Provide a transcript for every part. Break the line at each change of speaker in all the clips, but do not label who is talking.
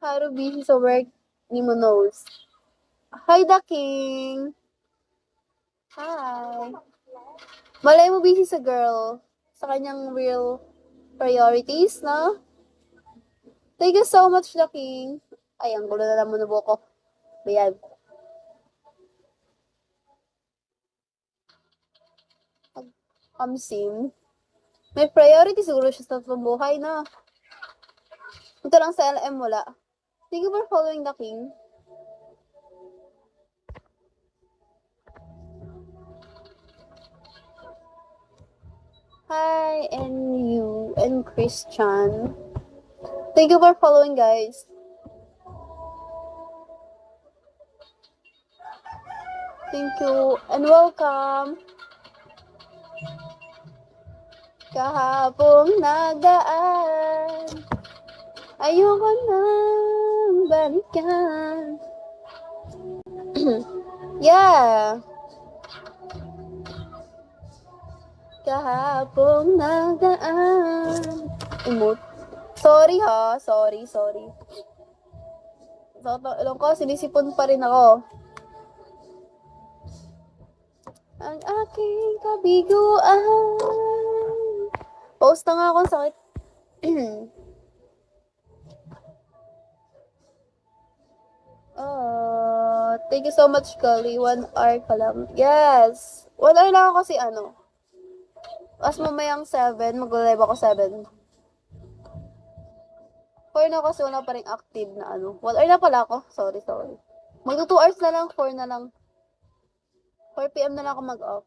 Haru busy sa work ni mo knows. Hi, the king! Hi! Malay mo busy sa girl. Sa kanyang real priorities, no? Thank you so much, the king. Ay, ang gulo na naman na buko. Bayan. Kamsim. May priority siguro siya sa tatlong buhay na. Ito lang sa LM wala. Thank you for following the king. Hi, and you, and Christian. Thank you for following, guys. Thank you, and welcome. Kahapong nagdaan, ayoko nang balikan. Yeah. Kahapong nagdaan. Emote. Sorry ha. Sorry. Sa alam ko, sinisipon pa rin ako. Ang aking kabiguan. Post na nga akong sakit. Thank you so much, Kali. 1 hour ka lang. Yes. 1 hour lang ako kasi ano. As mamayang 7, mag-live ako 7. 4 na kasi wala pa rin active na ano. 1 hour na pala ako. Sorry. Magto 2 hours na lang, 4 na lang. 4 PM na lang ako mag-off.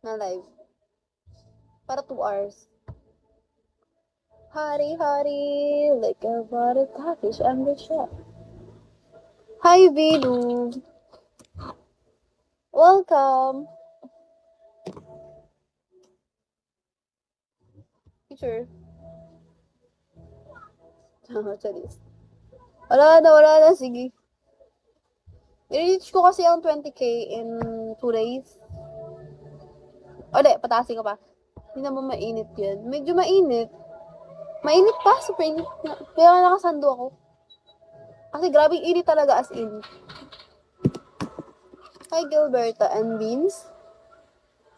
Na live. Para 2 hours. Hari-hari, like a butter package, I'm the chef. Hi, Bilu. Welcome. Teacher. Charis. Wala na. Sige. I-reach ko kasi ang 20k in 2 days. O, di, patasin ka pa. Hindi naman mainit yan. Medyo mainit. Mainit pa, super init na. Kaya nakasando ako. Kasi grabe init talaga as in. Hi, Gilberta and Beans.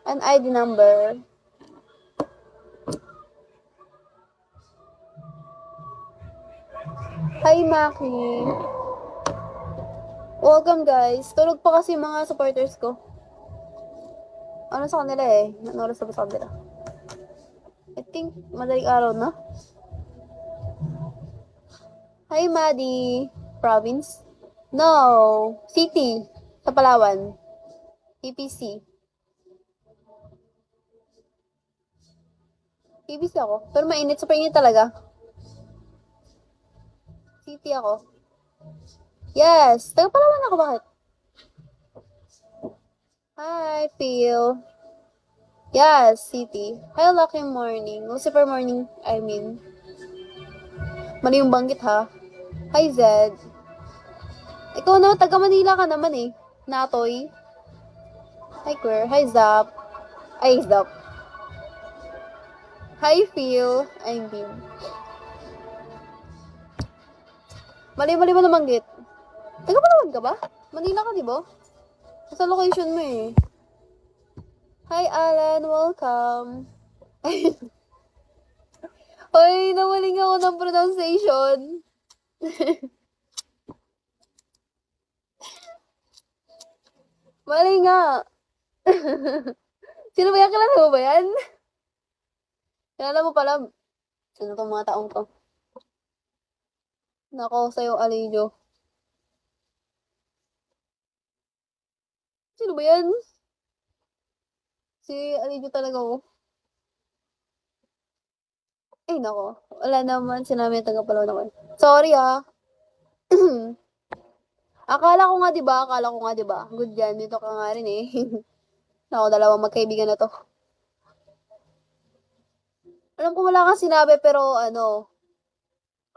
An ID number. Hi, Maki. Welcome, guys. Tulog pa kasi mga supporters ko. Ano sa kanila eh? Ano oras na ba sa kanila? I think madaling araw na. Hi, Maddie. Province? No. City. Sa Palawan. PPC. PPC ako. Pero mainit. Super init talaga. City ako. Yes. Taga Palawan ako. Bakit? Hi, Phil. Yes, City. Hi, Lucky Morning. Lucifer Morning, I mean. Mali yung banggit, ha? Hi, Zed. Ikaw na, taga Manila ka naman eh. Natoy. Hi, Queer. Hi, Zap. Ay, Zap. Hi, Phil. I mean. Mali mo na banggit. Taga Palawan ka ba? Manila ka, di ba? Sa location mo eh. Hi, Alan. Welcome. Hoy, nawaling ako ng pronunciation. Mali nga. Sino ba yan? Kilala mo ba yan? Kilala mo pala. Sino tong mga taong to? Nako, sa'yo, Alijo. Sino ba yan? Si Alijo talaga ko. Ay, nako. Wala naman. Sinabi yung taga-Palawan naman. Sorry, ah. Akala ko nga, di ba? Good yan. Dito ka nga rin, eh. Nako, dalawang magkaibigan na to. Alam ko wala kang sinabi, pero ano,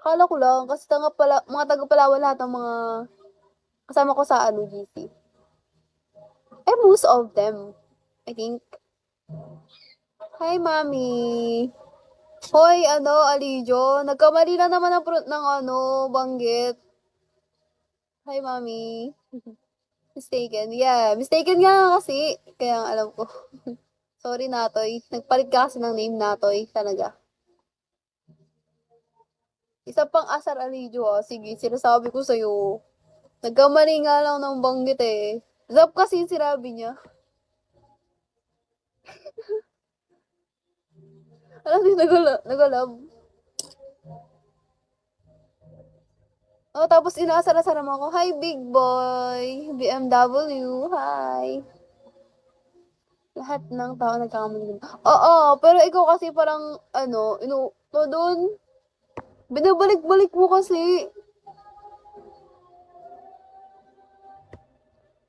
akala ko lang, kasi mga taga-Palawan lahat ng mga kasama ko sa ano, GC. Eh, most of them, I think. Hi, Mami. Hoy, Alijo, nagkamali lang naman ng banggit. Hi, mami. Mistaken. Yeah, mistaken nga kasi. Kaya alam ko. Sorry, Natoy. Nagpalit ka kasi ng name, Natoy. Talaga. Isa pang asar, Alijo, ah. Sige, sinasabi ko sa'yo. Nagkamali nga lang ng banggit eh. Zap kasi yung sinabi niya. Alam mo, nagalab. Oh, tapos inaasar-asar mo ako. Hi, big boy. BMW. Hi. Lahat ng tao nagkakamali din. Oo, pero ikaw kasi parang, to doon, binabalik-balik mo kasi.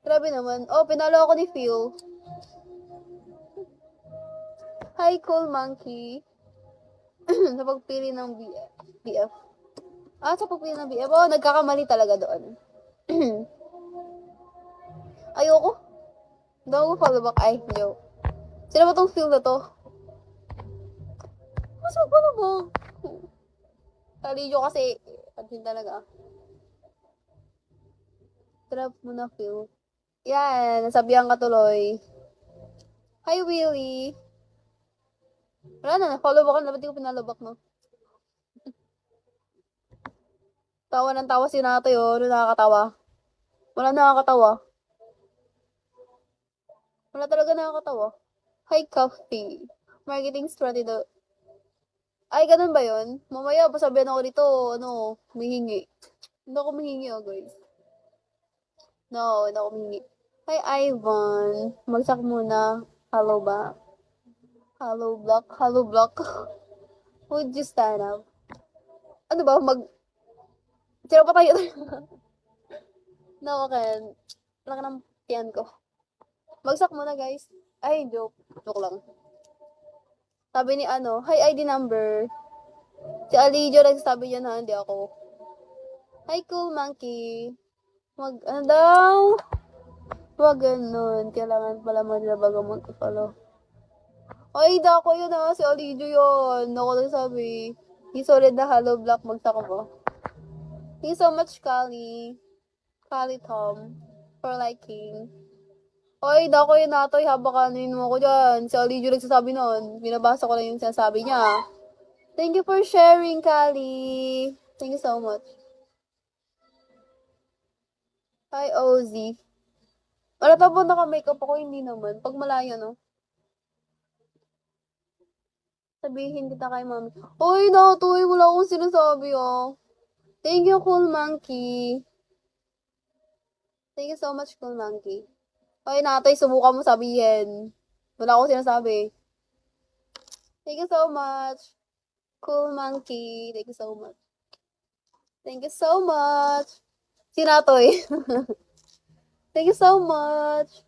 Grabe naman. Oh, pinalo ako ni Phil. Hi, cool monkey. Sa pagpili ng BF. Sa pagpili ng BF. Oh, nagkakamali talaga doon. Ayoko. Hindi ako follow back. Ay, joke. Sino ba tong Phil na to? Mas follow back. Kalijo kasi, pansin talaga. Trap mo na, Phil. Yan, nasabihan ka tuloy. Hi, Willie. Wala na, na-follow back na. Ba't di ko pinalabak, no? Tawa ng tawa si Nato yun. Ano nakakatawa? Wala nakakatawa. Wala talaga nakakatawa. Hi, Coffee. Marketing strategy. Ay, ganun ba yun? Mamaya, pasabihan ako dito, humihingi. Hindi ako humihingi, guys. No, hindi ako humihingi. Hi, Ivan. Magsak muna. Hello ba? Hello, block. Hello, block. Would you stand up? Ano ba? Sino pa tayo? No, okay. Laki ng tiyan ko. Bagsak muna, guys. Ay, joke. Joke lang. Sabi ni hi ID number. Si Alijo nagsabi niya na, hindi ako. Hi, cool monkey. Ano daw? Huwag ganun. Kailangan pala mo nila bago mag-follow. Ay, dako yun si Alijo yun. Ako nagsabi. He's solid na hollow block. Magsak ko. Thank you so much, Kali. Kali Tom. For liking. Ay, dako yun Natoy. Habakanin mo ko dyan. Si Alijo nagsasabi nun. Binabasa ko lang yung sinasabi niya. Thank you for sharing, Kali. Thank you so much. Hi, Ozzy. Wala pa po naka-makeup ako, hindi naman. Pag malayo, no? Sabihin kita kay mami. Hoy, Natoy, wala akong sinasabi, oh. Thank you, cool monkey. Thank you so much, cool monkey. Hoy, Natoy, subukan mo sabihin. Wala akong sinasabi. Thank you so much. Cool monkey. Thank you so much. Thank you so much. Si Natoy. Thank you so much.